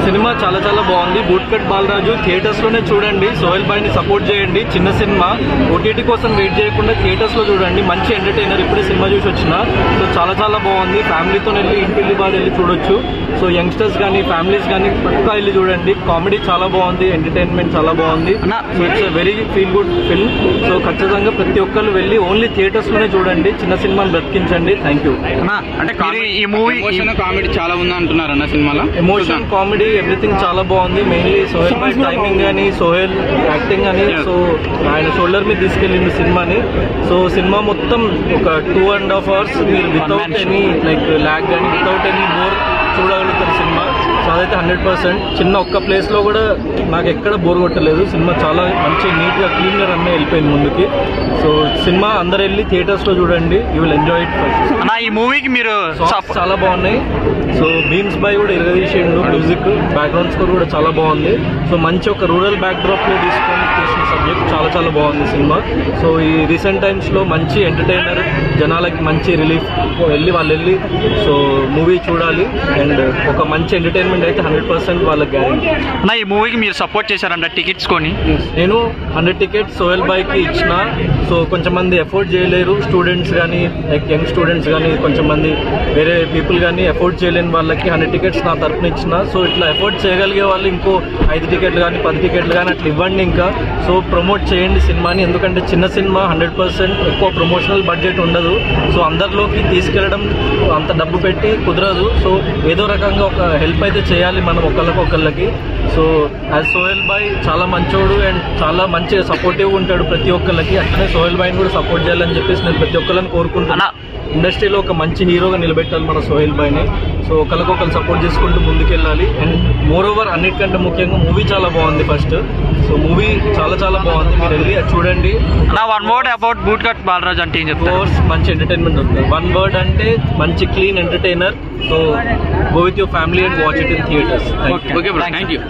Cinema చాలా చాలా బాగుంది. బూట్ కట్ బాలరాజు థియేటర్స్ లోనే చూడండి. సోహెల్ భాయ్ ని సపోర్ట్ చేయండి. చిన్న సినిమా, ఓటీటీ కోసం వెయిట్ చేయకుండా థియేటర్స్ లో చూడండి. మంచి ఎంటర్టైనర్. ఇప్పుడే సినిమా చూసి వచ్చిన. సో చాలా చాలా బాగుంది. ఫ్యామిలీతో వెళ్ళి ఇంటిల్లి బాగా వెళ్ళి చూడొచ్చు. సో యంగ్స్టర్స్ కానీ ఫ్యామిలీస్ కానీ పక్కా వెళ్ళి చూడండి. కామెడీ చాలా బాగుంది, ఎంటర్టైన్మెంట్ చాలా బాగుంది. So it's very feel good film. So ఖచ్చితంగా ప్రతి ఒక్కరు వెళ్ళి ఓన్లీ థియేటర్స్ లోనే చూడండి. చిన్న సినిమాని బ్రతికించండి. Thank you. అంటే ఈ మూవీ కామెడీ చాలా ఉంది అంటున్నారు అన్న సినిమాలో. ఎమోషన్, కామెడీ, ఎవ్రీథింగ్ చాలా బాగుంది. మెయిన్లీ సోహెల్ భాయ్ టైమింగ్ కానీ, సోహెల్ యాక్టింగ్ అని, సో ఆయన షోల్డర్ మీద తీసుకెళ్ళింది సినిమాని. సో సినిమా మొత్తం ఒక 2.5 hours మీరు వితౌట్ ఎనీ లైక్ ల్యాగ్ కానీ వితౌట్ ఎనీ బోర్ చూడగలుగుతారు సినిమా. సో అదైతే 100%. చిన్న ఒక్క ప్లేస్ లో కూడా నాకు ఎక్కడ బోర్ కొట్టలేదు. సినిమా చాలా మంచి నీట్ గా క్లీన్ గా రన్ వెళ్ళిపోయింది ముందుకి. సో సినిమా అందరు వెళ్ళి థియేటర్స్ లో చూడండి. You will enjoy it. ఈ మూవీకి మీరు చాలా బాగున్నాయి. సో బీమ్స్ బాయ్ కూడా ఇరగదీసిండు. మ్యూజిక్, బ్యాక్గ్రౌండ్ స్కోర్ కూడా చాలా బాగుంది. సో మంచి ఒక రూరల్ బ్యాక్ డ్రాప్ లో తీసుకొని తీసిన సబ్జెక్ట్ చాలా చాలా బాగుంది సినిమా. సో ఈ రీసెంట్ టైమ్స్ లో మంచి ఎంటర్టైనర్, జనాలకి మంచి రిలీఫ్. వాళ్ళు వెళ్ళి సో మూవీ చూడాలి. అండ్ ఒక మంచి ఎంటర్టైన్మెంట్ అయితే 100% వాళ్ళకి గ్యారెంటీ. ఈ మూవీకి మీరు సపోర్ట్ చేశారంట టికెట్స్ కొని. నేను 100 tickets సోహెల్ భాయ్ కి ఇచ్చిన. సో కొంచెం మంది ఎఫోర్డ్ చేయలేరు. స్టూడెంట్స్ కానీ లైక్ యంగ్ స్టూడెంట్స్ కానీ కొంచెం మంది వేరే పీపుల్ కానీ ఎఫోర్డ్ చేయలేని వాళ్ళకి 100 tickets నా తరఫున ఇచ్చిన. సో ఇట్లా ఎఫోర్డ్ చేయగలిగే వాళ్ళు ఇంకో 5 tickets కానీ 10 tickets కానీ అట్లా ఇవ్వండి. ఇంకా సో ప్రమోట్ చేయండి సినిమాని. ఎందుకంటే చిన్న సినిమా 100% ఎక్కువ ప్రమోషనల్ బడ్జెట్ ఉండదు. సో అందరిలోకి తీసుకెళ్ళడం అంత డబ్బు పెట్టి కుదరదు. సో ఏదో రకంగా ఒక హెల్ప్ అయితే చేయాలి మనం ఒకళ్ళకి. సో యాజ్ సోహెల్ భాయ్ చాలా మంచోడు అండ్ చాలా మంచిగా సపోర్టివ్ ఉంటాడు ప్రతి ఒక్కళ్ళకి. అట్లనే సోహెల్ భాయ్ని కూడా సపోర్ట్ చేయాలని చెప్పేసి నేను ప్రతి ఒక్కళ్ళని కోరుకుంటున్నా. ఇండస్ట్రీలో ఒక మంచి హీరోగా నిలబెట్టాలి మన సోహెల్ భాయ్ని. సో ఒకరికొకరు సపోర్ట్ చేసుకుంటూ ముందుకెళ్ళాలి. అండ్ మోర్ ఓవర్ అన్నిటికంటే ముఖ్యంగా మూవీ చాలా బాగుంది ఫస్ట్. సో మూవీ చాలా చాలా బాగుంది. మీరు వెళ్ళి అది చూడండి. One word about boot cut Balraj అంటే ఏం చెప్తారు? మంచి ఎంటర్టైన్మెంట్ ఉంటుంది. వన్ వర్డ్ అంటే మంచి clean entertainer. So go with your family and watch it in theatres. Okay bro, thank you.